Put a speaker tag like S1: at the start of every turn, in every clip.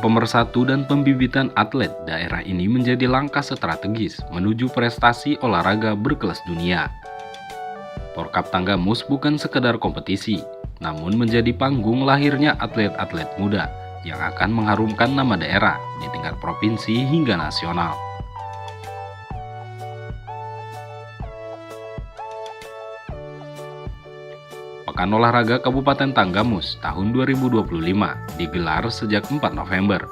S1: pemersatu dan pembibitan atlet daerah ini menjadi langkah strategis menuju prestasi olahraga berkelas dunia. Porkap Tanggamus bukan sekedar kompetisi, namun menjadi panggung lahirnya atlet-atlet muda yang akan mengharumkan nama daerah di tingkat provinsi hingga nasional. Pekan Olahraga Kabupaten Tanggamus tahun 2025 digelar sejak 4 November.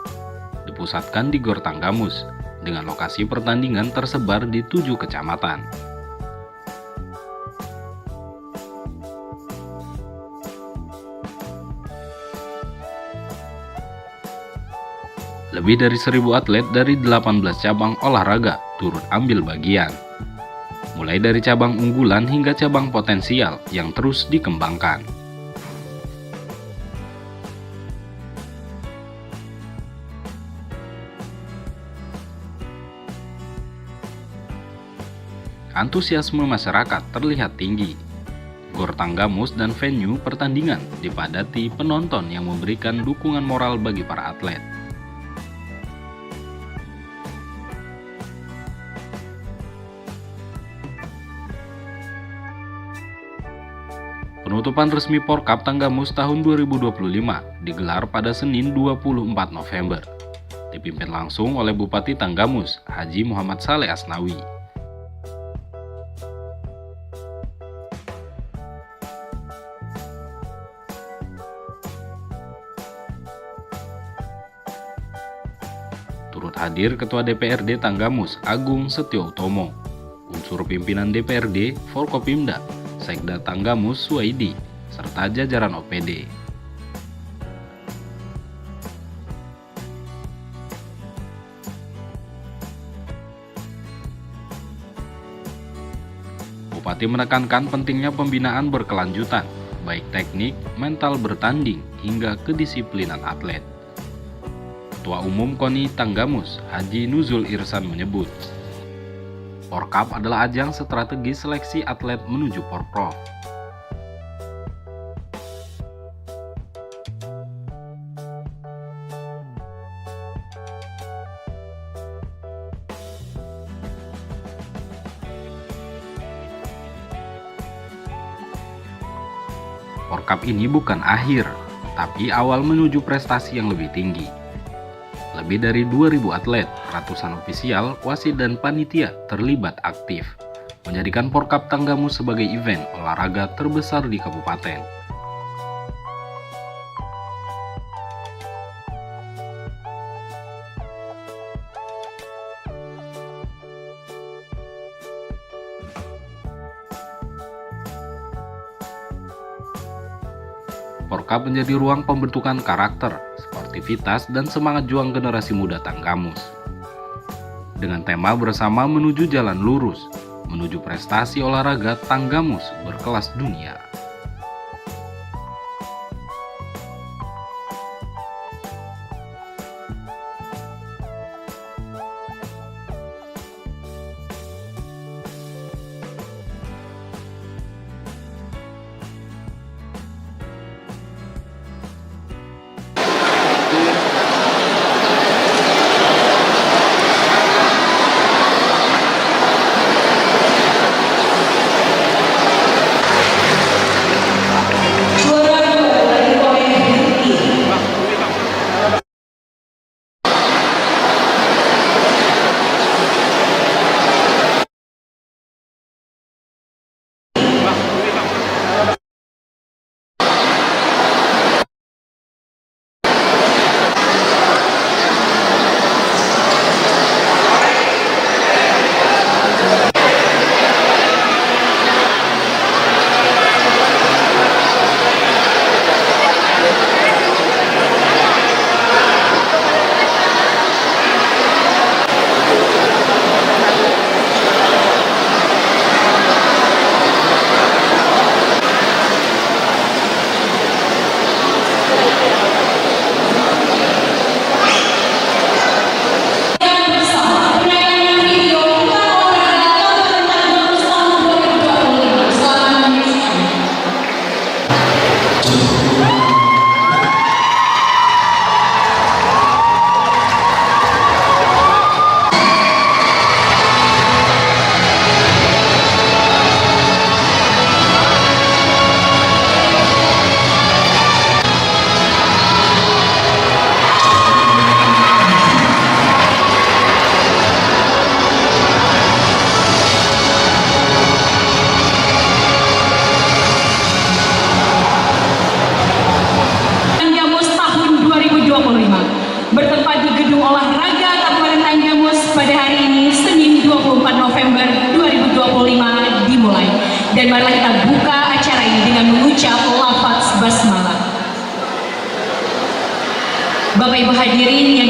S1: Dipusatkan di Gor Tanggamus, dengan lokasi pertandingan tersebar di 7 kecamatan. Lebih dari 1.000 atlet dari 18 cabang olahraga turut ambil bagian. Mulai dari cabang unggulan hingga cabang potensial yang terus dikembangkan. Antusiasme masyarakat terlihat tinggi. Gor Tanggamus dan venue pertandingan dipadati penonton yang memberikan dukungan moral bagi para atlet. Penutupan resmi Porkap Tanggamus tahun 2025 digelar pada Senin 24 November. Dipimpin langsung oleh Bupati Tanggamus, Haji Muhammad Saleh Asnawi. Turut hadir Ketua DPRD Tanggamus, Agung Setio-Utomo, unsur pimpinan DPRD, Forkopimda, Sekda Tanggamus Suwaidi, serta jajaran OPD. Bupati menekankan pentingnya pembinaan berkelanjutan, baik teknik, mental bertanding, hingga kedisiplinan atlet. Ketua Umum KONI Tanggamus, Haji Nuzul Irsan menyebut, Porkap adalah ajang strategi seleksi atlet menuju Porprov. Porkap ini bukan akhir, tapi awal menuju prestasi yang lebih tinggi. Lebih dari 2.000 atlet, ratusan ofisial, wasit dan panitia terlibat aktif, menjadikan Porkap Tanggamus sebagai event olahraga terbesar di kabupaten. Porkap menjadi ruang pembentukan karakter, sportivitas, dan semangat juang generasi muda Tanggamus. Dengan tema bersama menuju jalan lurus, menuju prestasi olahraga Tanggamus berkelas dunia.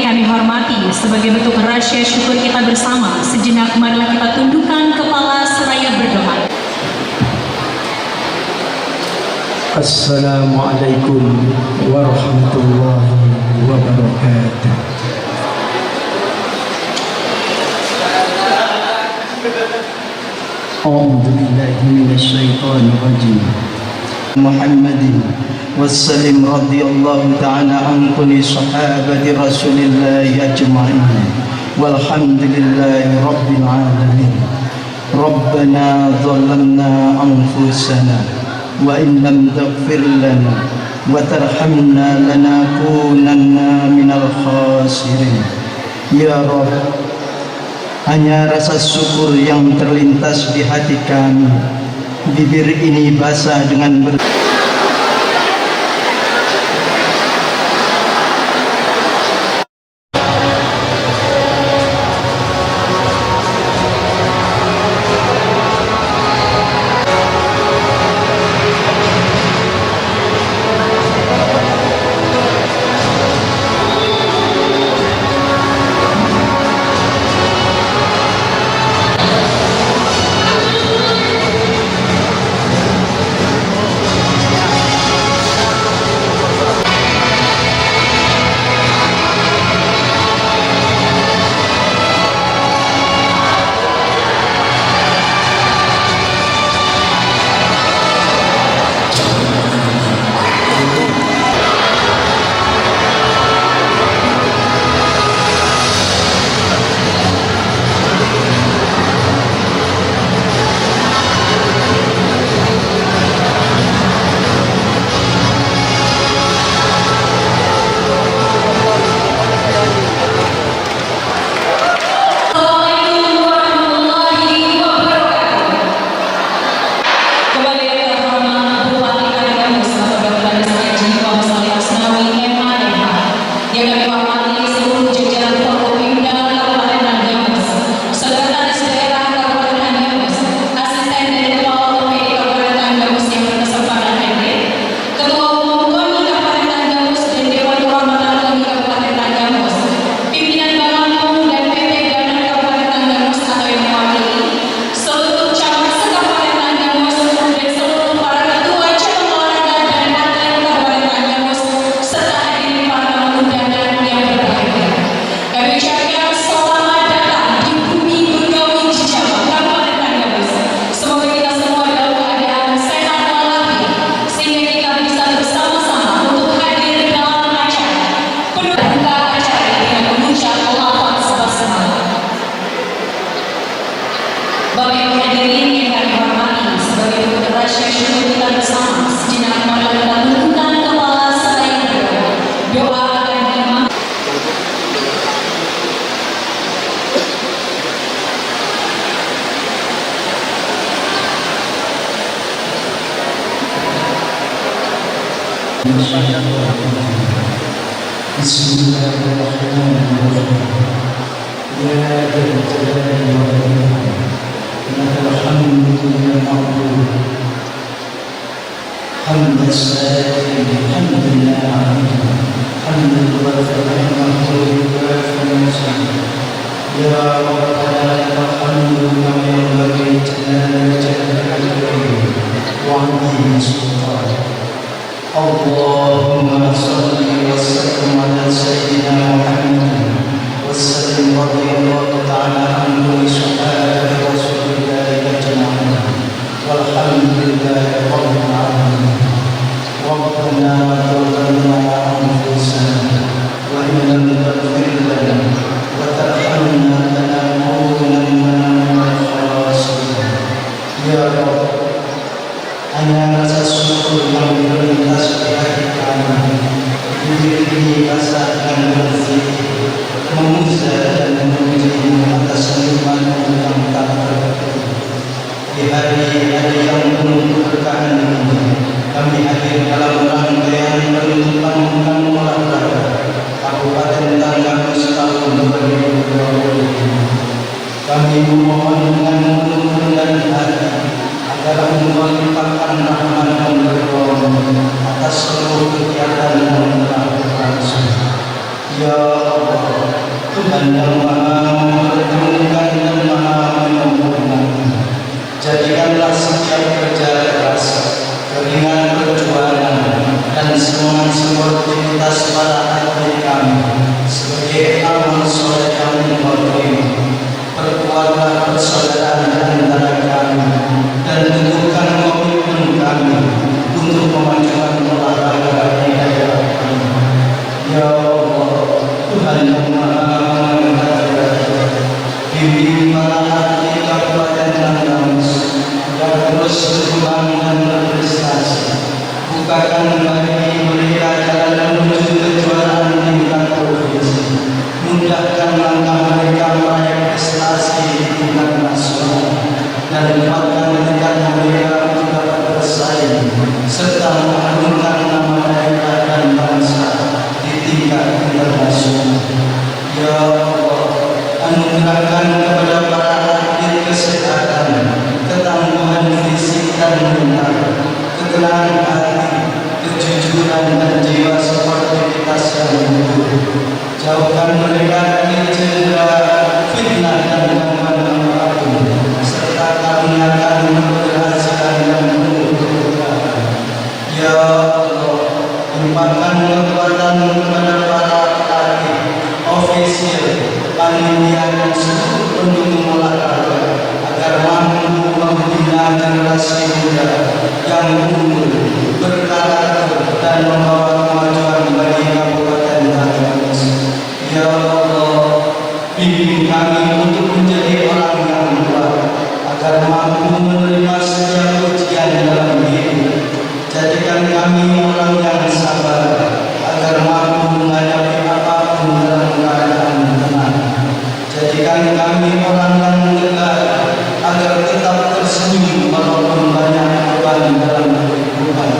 S2: yang kami hormati, sebagai bentuk rasa syukur kita bersama, sejenak marilah kita tundukkan kepala seraya berdoa.
S3: Assalamualaikum warahmatullahi wabarakatuh. A'udzu billahi minasyaitonir rajim. Muhammadin wassalim radhiyallahu ta'ala an kulli sahabati Rasulillah ajma'in. Walhamdulillahi rabbil alamin. Rabbana zalamna anfusana wa in lam taghfir lana wa tarhamna lanakunanna minal khasirin. Ya Rabb, hanya rasa syukur yang terlintas di hati kami. Bibir ini basah dengan Bismillahirrahmanirrahim. Ya Jalali wa Ikram, lakal hamdu ya ma'bud, hamdan sa'irin, hamdan na'am, hamdan wafi'an mahmud wa fanazim. Ya Rabbana lakal hamdu kama yanbaghi jalali wajhika wa 'azimi sultanik. Allahumma salli wa sallim ala sayyidina Muhammad wa sallim radhiyallahu ta'ala an kulli sahabati Rasulillah ajma'in. Walhamdulillahi rabbil alamin. Rabbana zalamna anfusana wa in lam taghfir lana wa tarhamna lanakunanna minal khasirin. Ya Rabb, hanya rasa syukur yang terlintas di hati kami. Bibir ini basah dan bersih, memuja dan memuji atas nikmat yang tak terhenti. Di hari-hari yang penuh keberkahan ini, kami hadir dalam rangkaian penutupan bulan olahraga Kabupaten Tanggamus tahun 2020. Kami memohon dengan penuh rendah hati agar Allah limpahkan rahmat dan berkarunia atas seluruh kegiatan yang telah berlangsung. Ya Allah, yang maha mempertemukan dan maha menyempurnakan. Jadikanlah setiap kerja keras, keringat perjuangan, dan semangat sportivitas para atlet kami sebagai amal soleh yang menerima. Perkuatlah persaudaraan antara kami dan teguhkan komitmen kami untuk memajukan olahraga di daerah kami. Ya Allah, Tuhan yang Maha Mengetahui, bimbing para atlet Kabupaten Landamus agar terus berkembang dan berprestasi. Bukakan bagi mereka jalan menuju kejuaraan tingkat provinsi. Mudahkan langkah mereka meraih prestasi di tingkat nasional dan kuatkan tekad mereka untuk dapat bersaing serta mengharumkan nama daerah dan bangsa di tingkat internasional. Ya Allah, anugerahkan kepada para atlet kesehatan, ketangguhan fisik dan mental, ketenangan hati, kejujuran dan jiwa sportivitas yang luhur. Jauhkan mereka dari cedera, fitnah dan gangguan apapun, serta karuniakan keberhasilan dan penuh keberkahan. Ya Allah, limpahkan kekuatan kepada para pelatih, ofisial, panitia dan seluruh pendukung olahraga agar mampu membina generasi muda yang unggul, berkarakter dan membawa kemajuan bagi Kabupaten Landamus. Ya Allah, bimbing kami untuk menjadi orang yang kuat agar mampu menerima setiap ujian dalam hidup. Jadikan kami orang yang sabar agar mampu menghadapi apapun dalam keadaan tenang. Jadikan kami orang yang tegar agar tetap tersenyum walaupun banyak beban dalam kehidupan.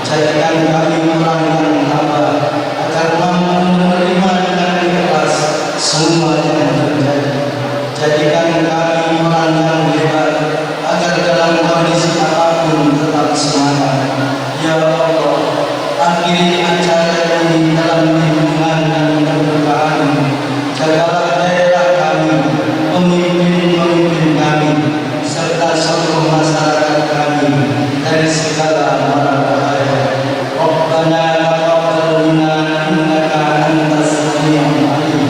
S3: Jadikan kami orang yang tabah agar mampu menerima dengan ikhlas semua yang terjadi. Jadikan kami orang yang hebat agar dalam kondisi apapun tetap semangat. Ya Allah, akhiri acara ini dalam lindungan dan keberkahan. Jagalah daerah kami, pemimpin-pemimpin kami, serta seluruh masyarakat kami dari segala mara bahaya. Rabbana taqabbal minna innaka antas samiul alim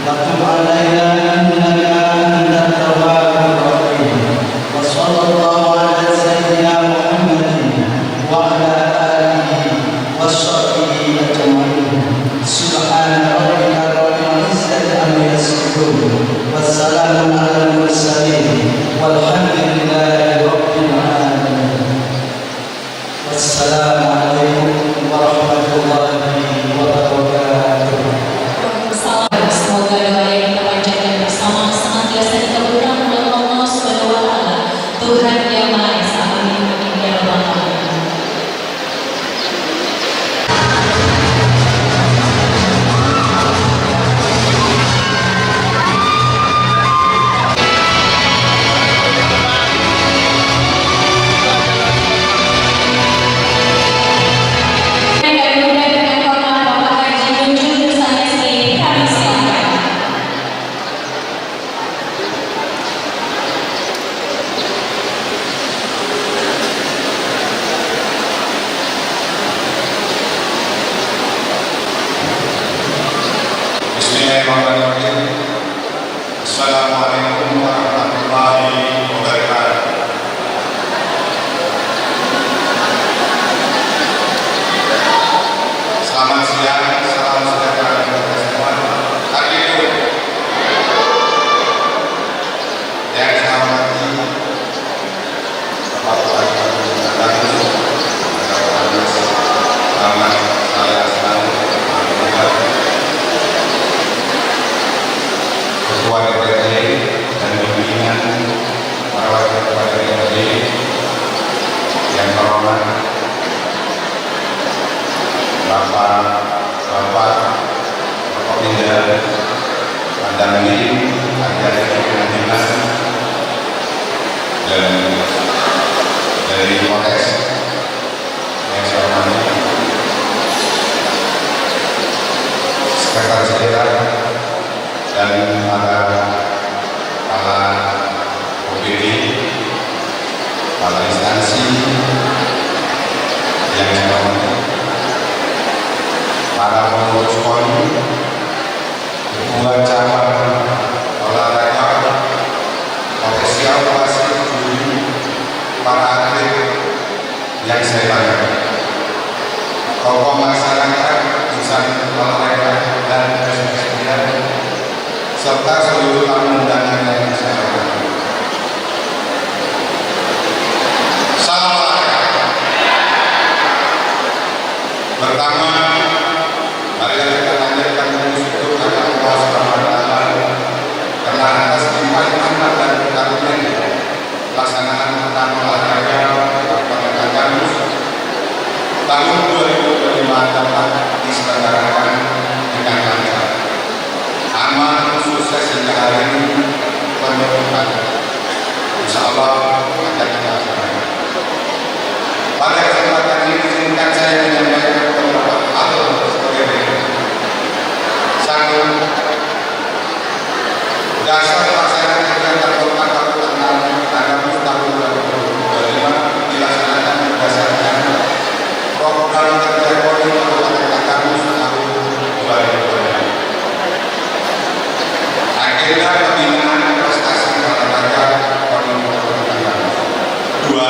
S3: wa tub alaina innaka antat tawwabur rahim. Wa sallallahu ala sayyidina Muhammadin wa ala alihi wa sahbihi ajma'in. Subhana rabbika rabbil izzati amma yasifun. Wassalamun alal mursalin walhamdulillahi rabbil alamin. Wassalamualaikum warahmatullahi wabarakatuh.
S2: Salam, semoga doa yang kita panjatkan bersama senantiasa dikabulkan oleh Allah Subhanahu wa Ta'ala, Tuhan yang Maha Esa. Amin. Amin ya rabbal alamin.
S4: Bismillahirrahmanirrahim. Assalamualaikum warahmatullahi wabarakatuh. Selamat siang, salam sejahtera bagi semua. Hadirin yang saya hormati, Bapak Bupati Landamus, selamat saya selalu Ketua DPRD dan pimpinan para wakil ketua DPRD yang terhormat Bapak Kapolda Landamus, adik-adik pimpinan dan dari Polres yang saya hormati, Sekretaris Daerah dan dua cabang olahraga ofisial wasit juri para atlet yang saya banggakan, tokoh masyarakat, insan olahraga dan kesenian, serta seluruh tamu undangan yang saya hormati. Salam olahraga. Pertama, mari kita panjatkan puji syukur kepada Allah Subhanahu wa Ta'ala karena atas limpahan rahmat dan karunia pelaksanaan pekan olahraga Kabupaten Kamus tahun 2025 dapat diselenggarakan dengan lancar, aman, sukses hingga hari ini menunjukkan insya Allah akan kita laksanakan. Pada kesempatan ini izinkan saya menyampaikan beberapa hal sebagai berikut. Satu, dasar pelaksanaan kegiatan Kabupaten Kamus tahun 2025 dilaksanakan berdasarkan program kerja Polri Kabupaten Kamus tahun 2025. Agenda pembinaan prestasi olahraga Polri Kabupaten Kamus. Dua,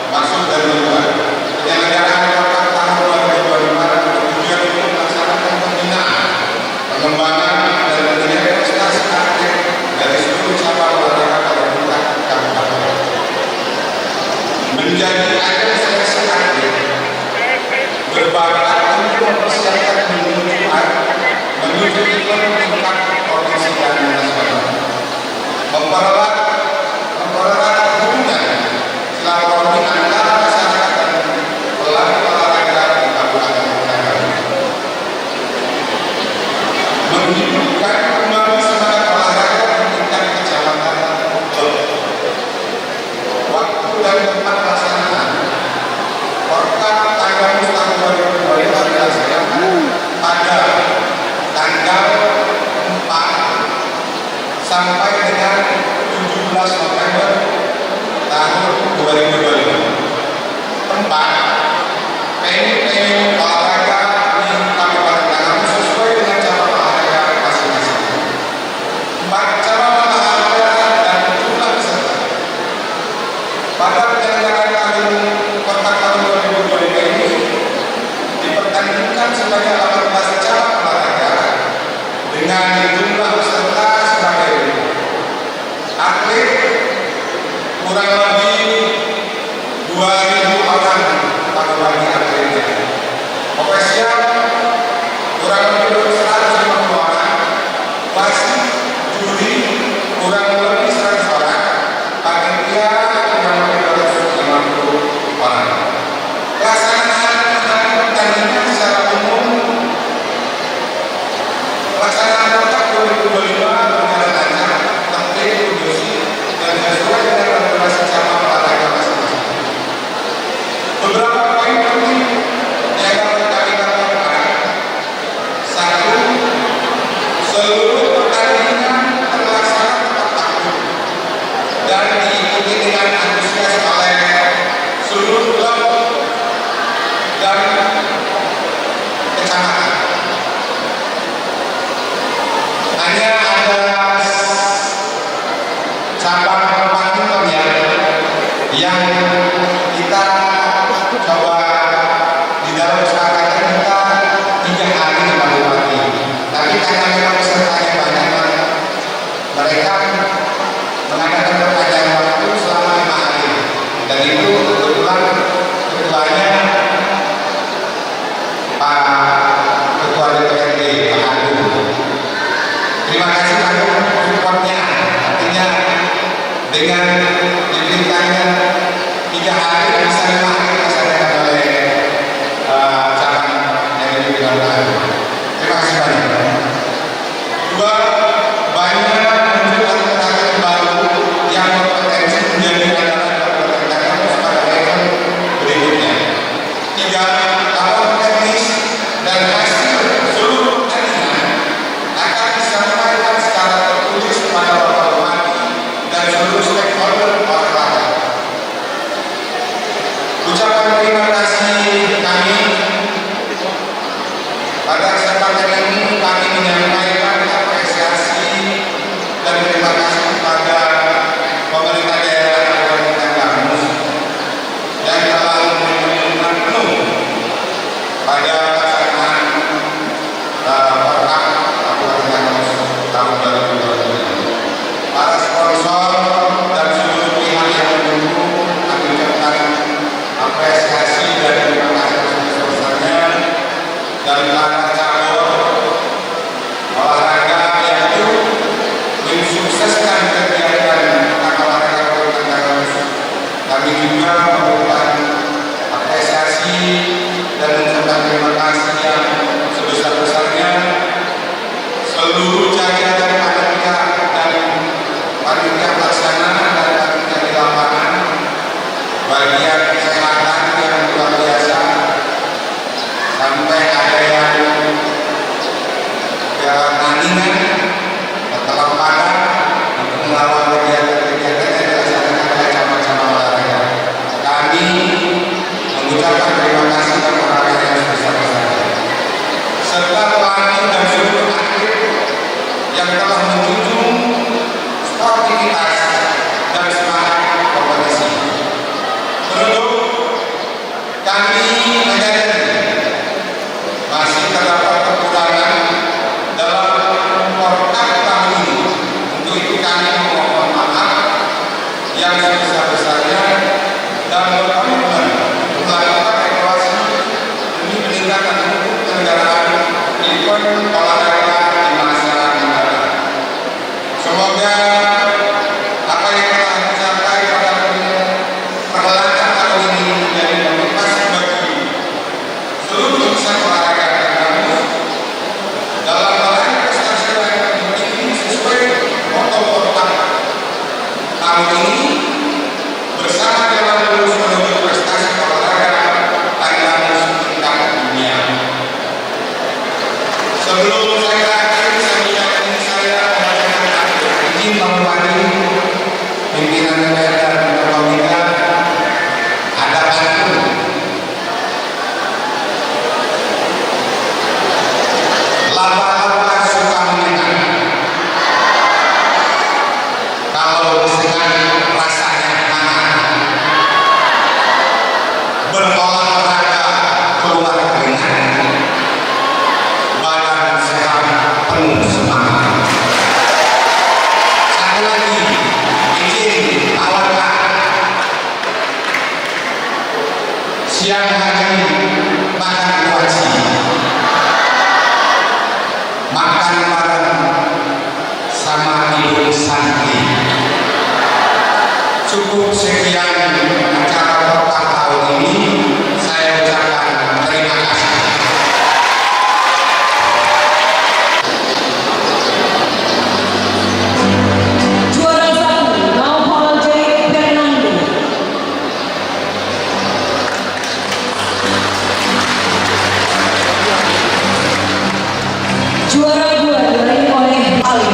S4: maksud dan tujuan penyelenggaraan Kabupaten tahun 2025 bertujuan untuk melaksanakan pembinaan, pengembangan dan penilaian prestasi atlet dari seluruh cabang olahraga pada tingkat kabupaten, menjadi ajang seleksi atlet berbakat untuk mempersiapkan menuju event tingkat provinsi dan nasional, mempererat hubungan silaturahmi antara masyarakat dan pelaku olahraga di Kabupaten Kamus, menghidupkan kembali semangat olahraga di tingkat kecamatan. Waktu dan tempat pelaksanaan Porkap Kamus tahun 2025 dilaksanakan pada tanggal 4 sampai dengan 17 November tahun 2025. Tempat venue olahraga di Kabupaten Kamus sesuai dengan cabang olahraga masing-masing. 4 cabang olahraga dan jumlah peserta. Pada penyelenggaraan tahun Porkap tahun 2025 ini dipertandingkan sebanyak 18 cabang olahraga dengan jumlah peserta sebagai berikut. Atlet kurang lebih 2.000 orang bagi atletnya. Ofisial kurang lebih 150 orang. Wasit juri kurang lebih 100 orang. Panitia kurang lebih 250 orang. Pelaksanaan pertandingan secara umum, pelaksanaan Porkap 2025 berjalan lancar, tertib, kondusif, dan sesuai dengan regulasi cabang olahraga masing-masing. Beberapa poin penting yang dapat kami laporkan. Satu, seluruh pertandingan terlaksana tepat waktu dan diikuti dengan antusias oleh seluruh klub dan kecamatan. Hanya ada cabang badminton yang kita coba di dalam kesepakatan kita 3 hari dibagi-bagi. Tapi karena memang pesertanya banyak, mereka mengadakan perpanjangan waktu selama 5 hari. Dan itu kebetulan ketuanya Pak Ketua DPRD Pak Agung. Terima kasih Pak Agung supportnya. Artinya dengan diberikannya 3 hari bisa 5 hari dilaksanakan oleh cabang yang diberikan Pak Agung. Terima kasih banyak. Dua, banyak muncul atlet-atlet baru yang berpotensi menjadi andalan Kabupaten Kamus pada event berikutnya. 3, laporan teknis dan hasil seluruh pertandingan akan disampaikan secara tertulis kepada Bapak Bupati dan seluruh stakeholder telah menjunjung sportivitas dan semangat kompetisi. Penduduk kami menyadari masih terdapat kekurangan dalam Porkap tahun ini. Untuk itu kami memohon maaf yang sebesar-besarnya dan berkomitmen untuk melakukan evaluasi demi peningkatan mutu penyelenggaraan event olahraga di masa mendatang. Semoga apa yang telah dicapai pada perhelatan tahun ini menjadi motivasi bagi seluruh insan olahraga Tanggamus dalam meraih prestasi yang tinggi sesuai moto Porkap tahun ini bersama jalan lurus menuju prestasi olahraga Tanggamus tingkat dunia. Sebelum saya akhiri sambutan ini, saya membacakan izin menghormati pimpinan DPR dan komite ada pantun. Laba-laba suka menyenang kalau dengan rasanya hangat, berolahraga keluar keringat, badan sehat penuh semangat. Satu lagi, izin tawarkan siang hari makan wajib, makan malam sama tidur santai. Cukup sekian acara Porkap tahun ini, saya ucapkan terima kasih.
S2: Juara 1, Naufal J. Fernando. Juara 2 diraih oleh Ali.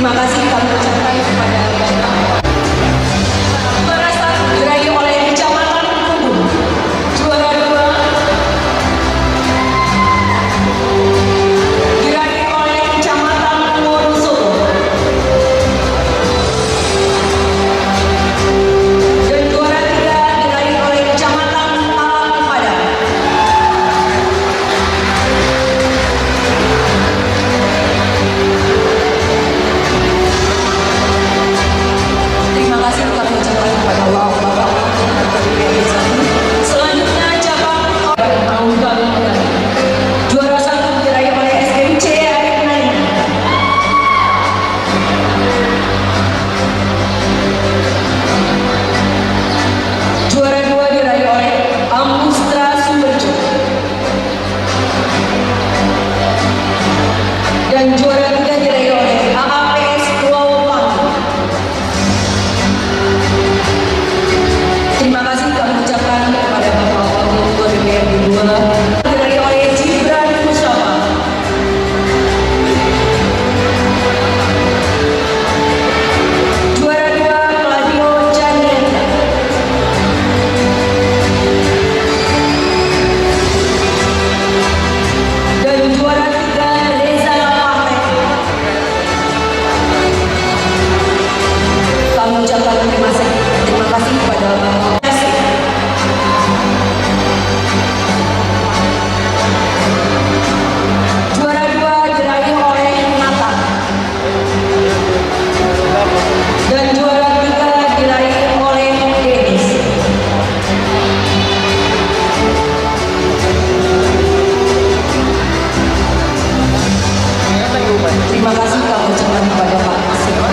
S2: Terima kasih kami ucapkan kepada Bapak. Juara 1 diraih oleh Kecamatan Kubu. Juara 2 diraih oleh Kecamatan Wonosobo. Dan juara 3 diraih oleh Kecamatan Malang Padang. Terima kasih kami ucapkan kepada Allah Bapak. Selanjutnya cabang Pramuka. Juara 1 diraih oleh SMC Arif Nadi. Juara 2 diraih oleh Amustra Sumberjo. Dan juara 3 diraih oleh AAPS Pulau Panggung. Terima kasih kami ucapkan kepada Bapak Wakil Ketua DPRD 2 diraih oleh Gibran Mustafa. Juara 2 Claudio Janianta. Dan juara 3 Reza Lapahre. Kami ucapkan terima kasih kepada Bapak. Juara 2 diraih oleh Nata. Dan juara 3 diraih oleh Denis. Terima kasih kami ucapkan kepada Pak Sekda.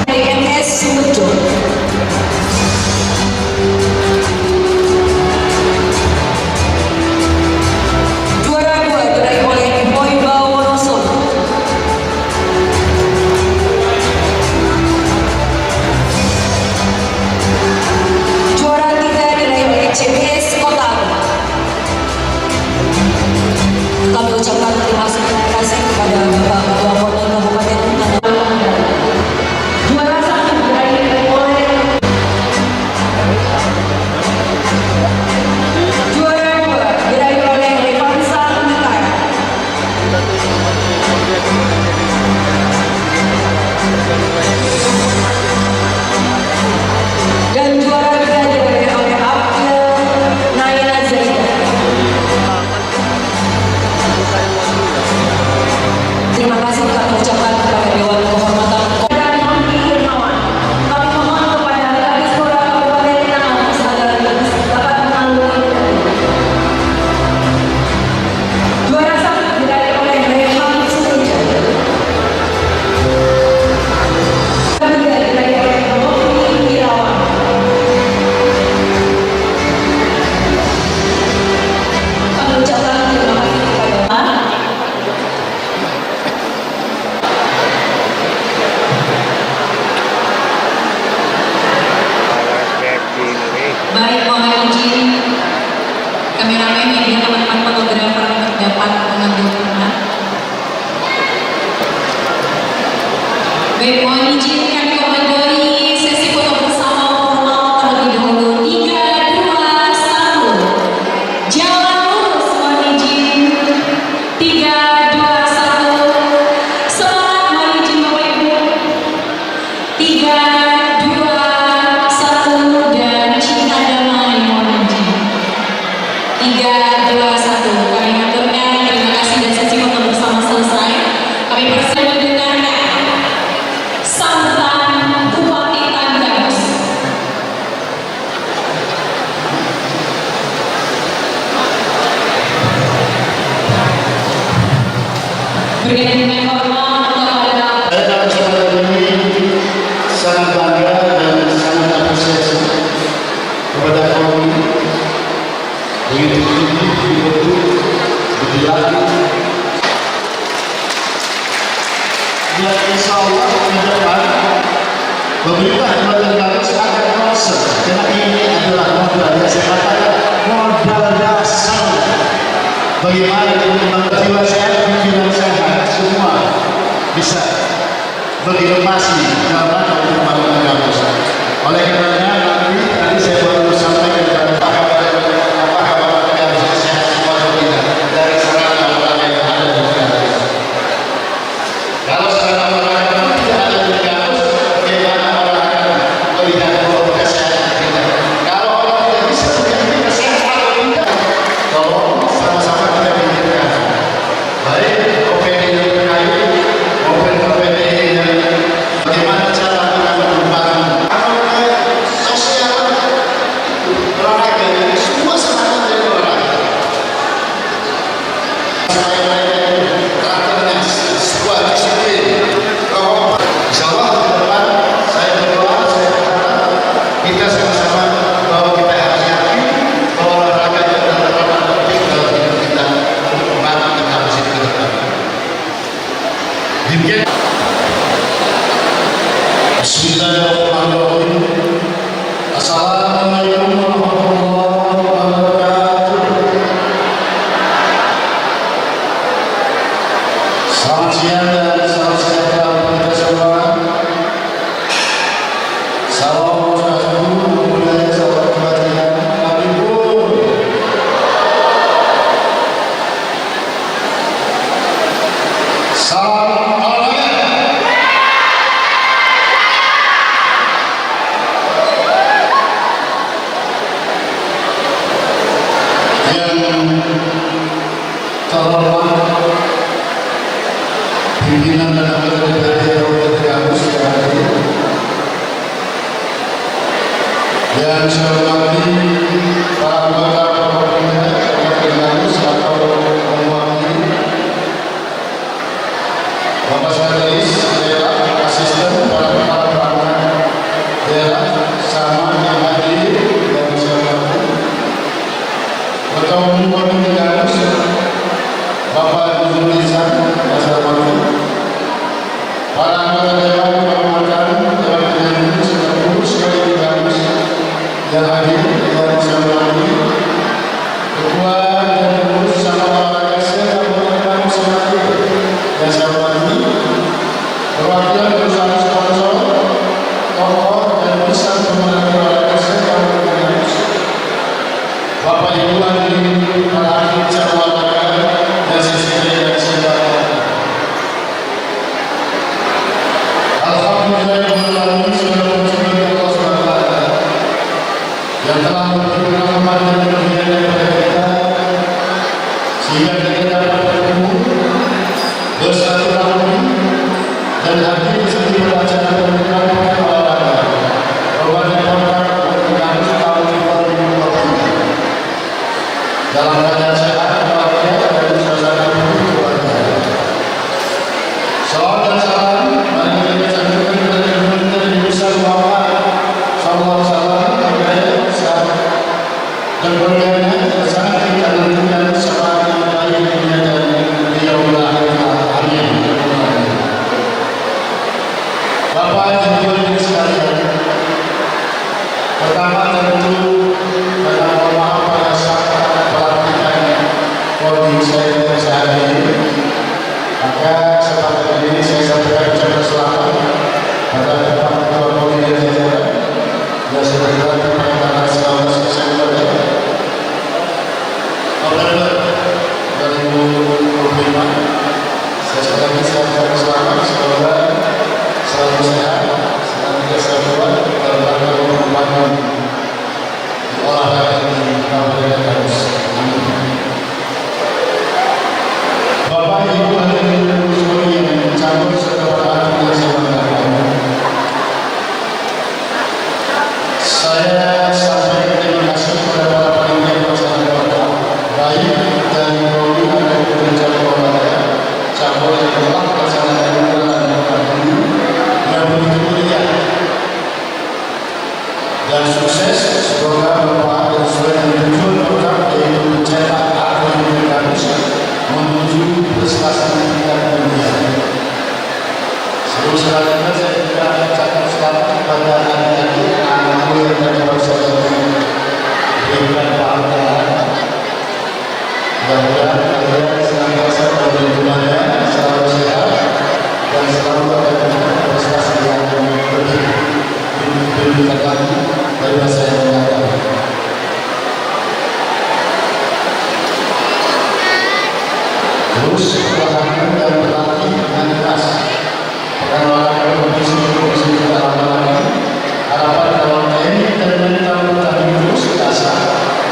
S2: DMS Sumberjo. Juara 2 diraih oleh Boyba Wonosobo. Juara 3 diraih oleh CBS Kota. Kami ucapkan terima kasih kepada Bapak Ketua KONI Kabupaten Tanah. Juara 1 diraih oleh Juara 2 diraih oleh Revansa Utara. Dan juara 3 diraih oleh Abdul Naila Zaida. Terima kasih kami ucapkan kepada Dewan Kehormatan dan Menteri Irmawan. Kami mohon kepada Kadis Pura Kabupaten Tanah agar dapat menanggung. Juara 1 diraih oleh Rehan Suteja. Juara 3 diraih oleh Rofi Irawan. Kami ucapkan terima kasih kepada baik, mohon izin kameramen media teman-teman fotografer untuk dapat mengambil gambar. Baik, mohon izin kami komandoi sesi foto bersama formal terlebih dahulu. 3, 2, 1. Jalan lurus, mohon izin. 3, 2, 1. Semangat, mohon izin Bapak Ibu. 3, 2, 1 dan cinta damai, mohon izin. 3, 2, 1. Kami aturkan terima kasih dan sesi foto bersama selesai. Kami persilakan dengan sambutan Bupati Tanggamus. Berkenan dengan hormat kepada
S3: Dalam kesempatan ini sangat bangga dan sangat apresiasi kepada kami begitu tinggi dibentuk dilatih
S5: dan insya Allah ke depan pemerintah Kabupaten Garut akan concern karena ini adalah modal yang saya katakan modal dasar bagaimana untuk jiwa sehat, pikiran sehat semua bisa berinovasi dalam rangka untuk pembangunan kampus. Oleh karenanya nanti tadi saya baru sampaikan kepada apakah harus sehat semua atau tidak dari sarana olahraga yang ada di kampus. Kalau sarana olahraga tidak ada di kampus, bagaimana olahraga melihat bahwa kesehatan kita? Kalau orang tidak bisa melihat kesehatan atau tidak, tolong sama-sama kita pikirkan. Baik OPD yang terkait maupun OPD yang bagaimana cara kita mengembangkan sosial olahraga ini semua semangat dari olahraga. Karakternya sebuah disiplin. Insya Allah ke depan saya berdoa, saya berharap kita sama-sama bahwa kita harus yakin bahwa olahraga itu adalah peran penting dalam hidup kita untuk membangun kampus ini ke depan. Demikian. Bismillahirrahmanirrahim. Assalamualaikum warahmatullahi wabarakatuh. Selamat siang dan salam sejahtera untuk kita semua. Salam satu budaya salam kebatinan Nabi pun. Salam olahraga. Yang terhormat pimpinan dan anggota DPRD Kabupaten Garut yang hadir, yang saya hormati para anggota Kabupaten Garut atau mewakili Bapak Sekretaris Daerah, asisten para kepala perangkat daerah sama yang hadir dan saya hormati Ketua Umum Kabupaten Garut Bapak Yusuf Lisan yang saya hormati para anggota dewan kehormatan dewan pimpinan seluruh sekali di Garut yang hadir dan saya hormati Ketua dan pengurus sama olahraga Kabupaten Garut yang hadir dan saya hormati perwakilan perusahaan sponsor, tokoh dan pusat pemenang olahraga Kabupaten Garut, Bapak Ibu hadirin para ahli cabang olahraga dan siswa yang saya hormati. Alhamdulillahirrahmanirrahim, segala puji bagi Allah SWT yang telah memberikan rahmat dan hidayah kepada kita sehingga kita dapat bertemu, bersilaturahmi dan hadir bersama pada acara pembukaan pekan olahraga Kabupaten Garut tahun 2023 dalam keadaan sehat, walafiat dan suasana keluarga. Salawat dan salam mari kita sampaikan kepada Nabi Muhammad sallallahu alaihi wasallam dan keluarganya sangat kita nantikan syafaat yang baik di dunia dan di yaumul akhir. Amin. Bapak Ibu hadirin sekalian, pertama tentu saya mohon maaf pada saat pelantikan kondisi saya hari ini. Maka kesempatan ini saya sampaikan ucapan selamat pada Ketua Komite Jajaran yang sudah dilantik pada tanggal 19 Desember November 2025. Saya sekali lagi sampaikan selamat, semoga selalu sehat, senantiasa kuat dalam rangka membangun olahraga di Kabupaten Garut. Bapak Ibu hadirin sekalian yang mencabut segala yang saya banggakan. Saya sampaikan terima kasih kepada para panitia pelaksana kota, baik dari Prodi maupun cabang olahraga, cabang yang telah melaksanakan bulan ini yang begitu mulia dan sukses kepada adik-adik anakku yang tadi baru saja diberikan penghargaan. Mudah-mudahan kalian senantiasa dalam lingkungannya selalu sehat dan selalu ada prestasi yang lebih lagi dari masa yang mendatang. Terus perlahan dan berlatih dengan keras. Pekan olahraga kompetisi kita lama-lama. Harapan kalau teknik dan mental bertanding terus diasah,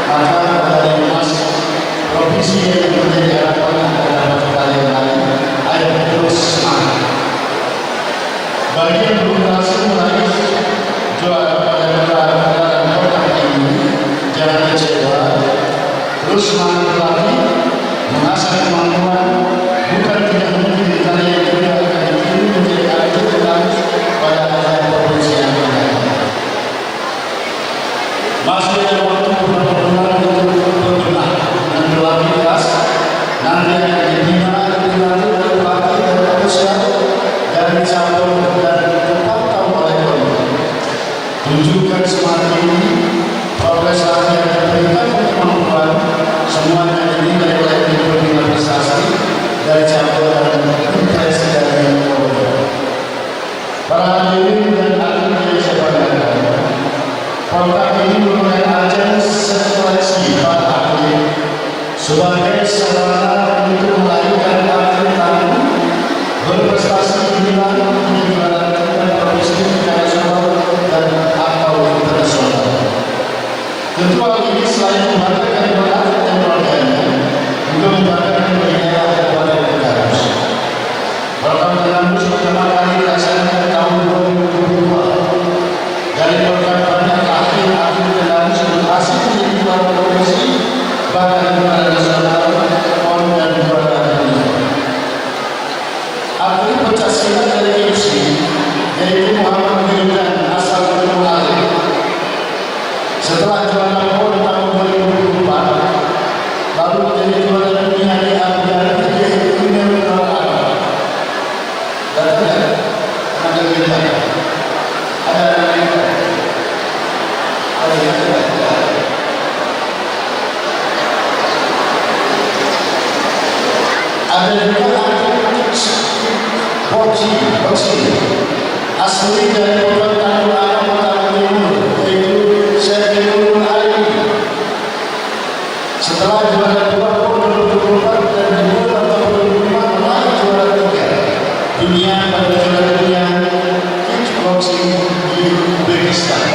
S5: maka medali emas provinsi yang menjadi harapan dapat kalian lagi. Ayo terus semangat. Bagi yang belum berhasil meraih juara pada gelaran kota ini, jangan kecewa. Terus semangat berlatih, mengasah kemampuan, bukan tidak mungkin kalian juga akan dikirim menjadi atlet terbaik pada ajang provinsi yang akan datang. Masih ada waktu beberapa bulan untuk berbenah dan berlatih keras. Nanti akan dibina lebih lanjut oleh pelatih dan ofisial dari cabang dan terpantau oleh pemerintah. Tunjukkan semangat ini, progres latihan dan peningkatan kemampuan semuanya dinilai oleh penyelenggaraan prestasi dari cabang dan impresi dari pemerintah. Para hadirin dan atlet yang saya banggakan, program ini merupakan ajang seleksi para atlet sebagai sarana untuk melahirkan atlet tangguh berprestasi di dalam penyelenggaraan dan provinsi nasional dan atau internasional. Tentu hal ini selain membanggakan atlet dan keluarganya, juga membanggakan daerah kepada negara. Program Tangguh pertama kali dilaksanakan tahun 2022. Dari program banyak atlet-atlet Tangguh yang berhasil menjadi juara provinsi, bahkan juara nasional, PON dan juara dunia. Atlet pencaksilat dari MC, yaitu Muhammad Wildan asal Gunung Ali. Setelah juara PON tahun 2024, lalu menjadi juara dunia di Abu Dhabi di Uni Emirat. Dan ada Wildan. Ada Wildan. Ada Wildan. Ada juga atlet boxing asli dari Kota Tangguh Kota Timur, yaitu Syekh Ali. Setelah juara 2 PON 2024 dan juara tahun 2025 meraih juara 3 dunia pada juara dunia kickboxing di Uzbekistan.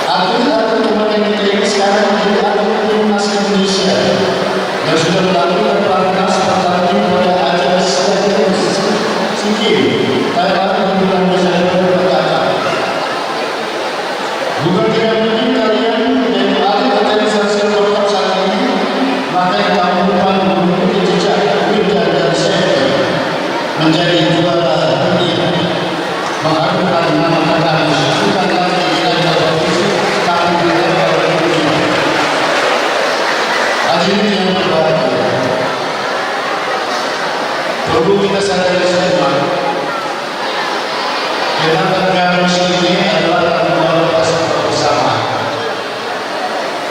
S5: Atlet-atlet yang kita ini sekarang menjadi atlet timnas Indonesia yang sudah melakukan pelatnas pertanding pada ajang Sikkim, Thailand di bulan Desember mendatang. Bukan tidak mungkin kalian menjadi atlet nasional World saat ini, maka yang tahun depan mengikuti jejak Wildan dan Syekh menjadi juara dunia, mengharumkan nama Tangguh bukan lagi di level provinsi, tapi di level dunia. Hadirin yang berbahagia, perlu kita sadari semua, kenapa negara ini adalah tanggungan kita bersama.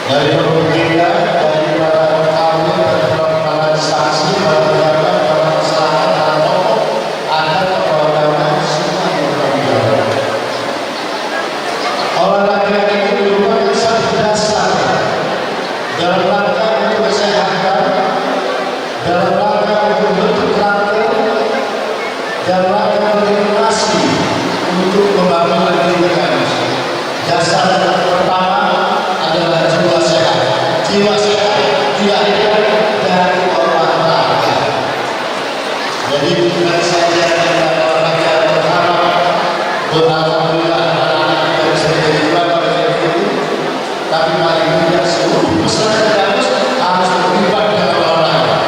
S5: Dari pemerintah, dari para ahli, dari para instansi, para pejabat, para masyarakat, para tokoh, ada tokoh agama, semua yang bertanggung jawab. Olahraga ini merupakan satu dasar dalam rangka untuk kesehatan, dalam rangka untuk bentuk karakter, dalam rangka motivasi untuk membangun pendidikan. Dasar pertama adalah jiwa sehat. Jiwa sehat dilahirkan dari olahraga. Jadi bukan saja kita olahraga berharap anak-anak kita bisa jadi juara itu, tapi paling tidak seluruh peserta harus terlibat dengan olahraga.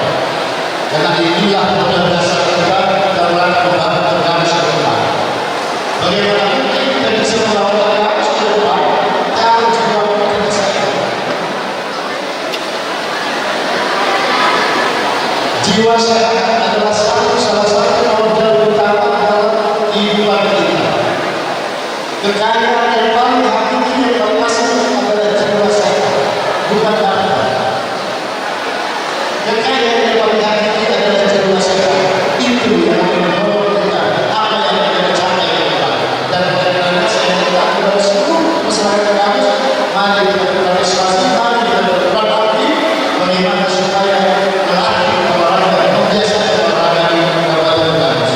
S5: Karena inilah modal dasar kita dalam rangka membangun negara ke depan. Bagaimana mungkin kita bisa membangun negara ke depan kalau jiwa kita sehat? Jiwa sehat adalah salah satu modal utama dalam kehidupan kita. Kekayaan yang paling hakiki adalah jiwa sehat. Itu yang akan mendorong kita apa yang akan kita capai ke depan. Dan karena saya minta kepada seluruh masyarakat kami, mari kita berpartisipasi, mari kita berperan aktif bagaimana supaya melatih olahraga, membiasakan olahraga di Kabupaten Brebes.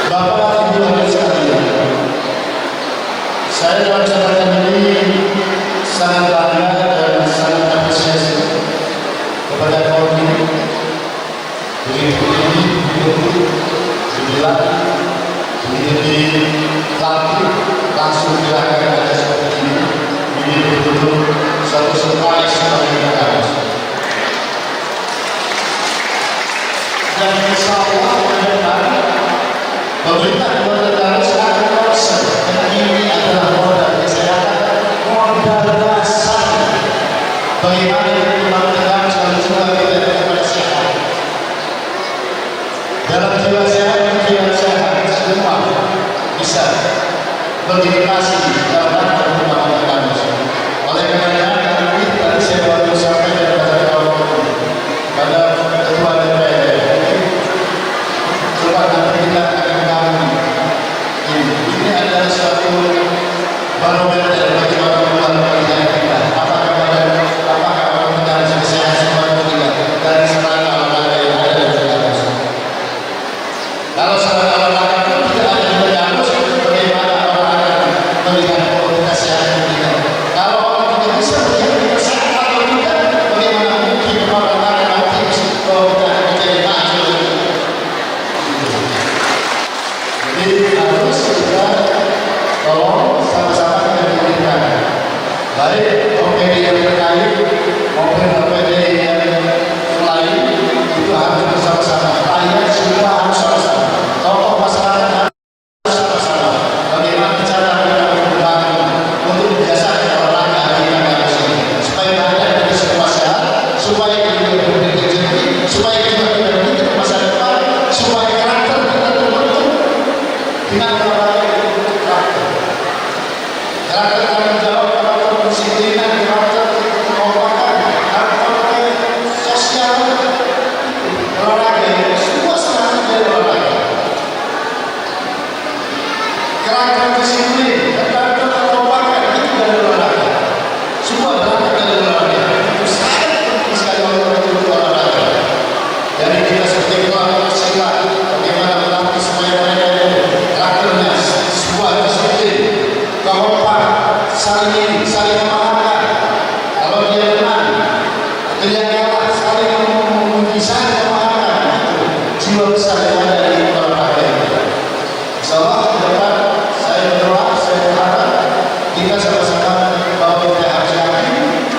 S5: Bapak Ibu hadirin sekalian, saya dalam kesempatan ini sangat bangga dan sangat apresiasi kepada kaum ini. Begitu ini dibilang, begitu dilatih, langsung dilakukan ada seperti ini. Ini betul-betul satu surprise bagi kita. Dan insya Allah ke depan pemerintah Kabupaten Brebes akan concern karena ini adalah modal kesehatan, modal dasar bagaimana Kabupaten Brebes harus juga kita kepada sehat. Dalam jiwa sehat semua bisa berintegrasi dalam rangka Kabupaten Brebes. Oleh karena tadi saya baru sampaikan kepada kawan-kawan, pada ketua DPR, coba nanti kita akan kami ini adalah suatu barometer bagi orang-orang pilihan kita. Apakah kita sehat semua atau tidak dari sarana olahraga yang ada di Brebes. Kalau sarana olahraga itu tidak ada di Brebes, bagaimana orang akan melihat kita sehat atau tidak? Kalau orang tidak bisa melihat kita sehat atau tidak, bagaimana mungkin orang akan aktif kalau kita menjadi maju? Jadi harus kita tolong sama-sama kita diberikan baik OPD yang terkait maupun OPD yang lain, itu harus bersama-sama. Rakyat semua harus sama-sama, tokoh masyarakat harus sama-sama. Bagaimana cara kita membangun untuk membiasakan olahraga di Brebes ini supaya rakyat kita semua sehat, supaya kita berpikir jernih, supaya kita berpikir masa depan, supaya karakter kita terbentuk dengan olahraga itu karakter tanggung jawab, karakter kedisiplinan, karakter kekompakan, karakter sosial. Olahraga itu semua serangan dari olahraga. Karakter disiplin, karakter kekompakan itu dari olahraga. Semua berangkat dari olahraga. Itu sangat penting sekali untuk olahraga. Jadi kita seperti kelompok silat, bagaimana melatih supaya mereka itu karakternya sebuah disiplin, kompak, saling memaafkan. Kalau dia menang, dia kalah, saling memuji, saling memaafkan. Itu jiwa besar yang ada di olahraga itu. Insyaallah ke depan saya berdoa, saya berharap kita sama-sama bahwa kita harus yakin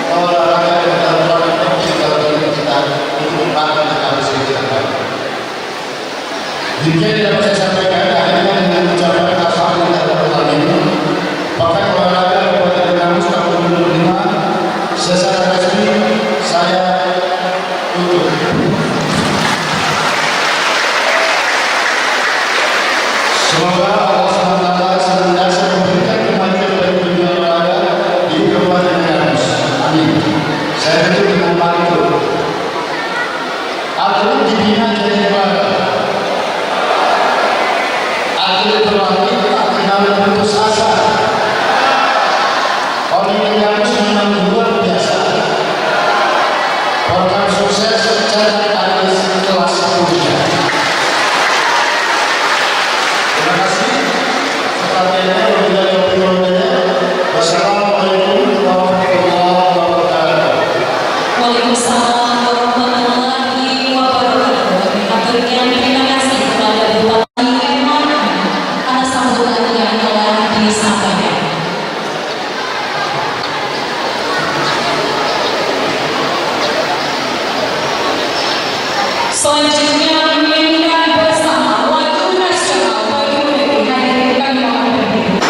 S5: bahwa olahraga adalah peran penting dalam hidup kita untuk membangun kita harus dilakukan. Demikian yang dapat saya sampaikan, akhirnya dengan ucapan alhamdulillah rabbil alamin. Bahkan olahraga Kabupaten Brebes tahun 2025 secara resmi saya tutup. Semoga Allah SWT senantiasa memberikan kemajuan bagi dunia olahraga di Kabupaten Brebes. Amin. Saya tutup dengan pantun. Atlet dibina jadi juara. Atlet berlatih tak kenal putus asa. Oleh Brebes memang luar biasa. Program sukses catat atlet kelas dunia. Terima kasih. Selanjutnya wassalamualaikum warahmatullahi wabarakatuh.
S2: Waalaikumsalam warahmatullahi wabarakatuh. Kami aturkan terima kasih kepada Bupati Herman atas sambutan yang telah disampaikan. Selanjutnya menyanyikan bersama lagu nasional bagi negeri hadirin kami mohon berdiri.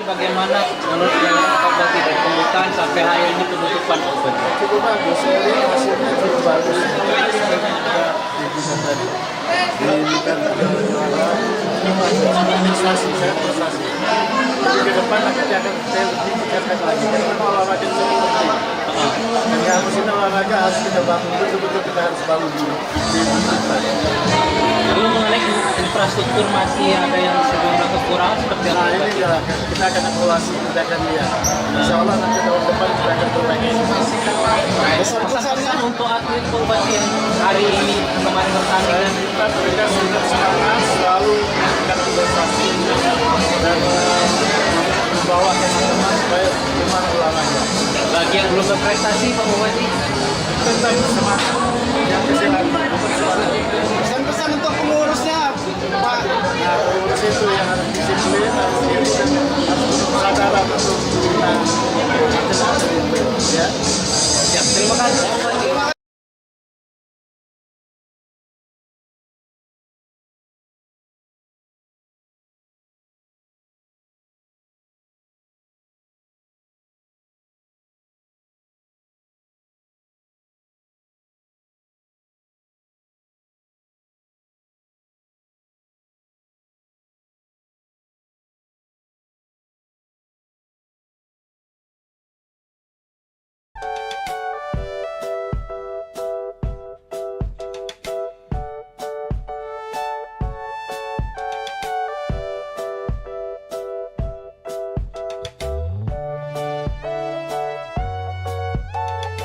S6: bagaimana menurut Pak Bupati dari pembukaan sampai hari ini penutupan open?
S5: Cukup bagus, saya lihat hasilnya cukup bagus. Bisa tadi diminta administrasi, saya prestasi. Jadi ke depan akan saya lebih tingkatkan lagi. Karena olahraga itu penting. Dan harus ini olahraga harus kita bangun, betul-betul kita harus bangun dulu.
S6: Lalu mengenai infrastruktur masih ada yang sejumlah kekurangan seperti
S5: Nah
S6: apa?
S5: ini dia, kita akan evaluasi, kita akan lihat. Insya Allah nanti tahun depan kita akan perbaiki.
S6: Pesan untuk atlet Pak Bupati yang hari ini kemarin bertanding
S5: Kita berikan sudah semangat selalu melakukan prestasi dan membawa teman-teman supaya gimana olahraga.
S6: bagi yang belum berprestasi Pak Bupati.
S5: Tetap semangat, yang kesehatan, pesan-pesan untuk pengurusnya, Pak. Nah, pengurus itu yang harus disiplin, harus kesadaran untuk kita ya.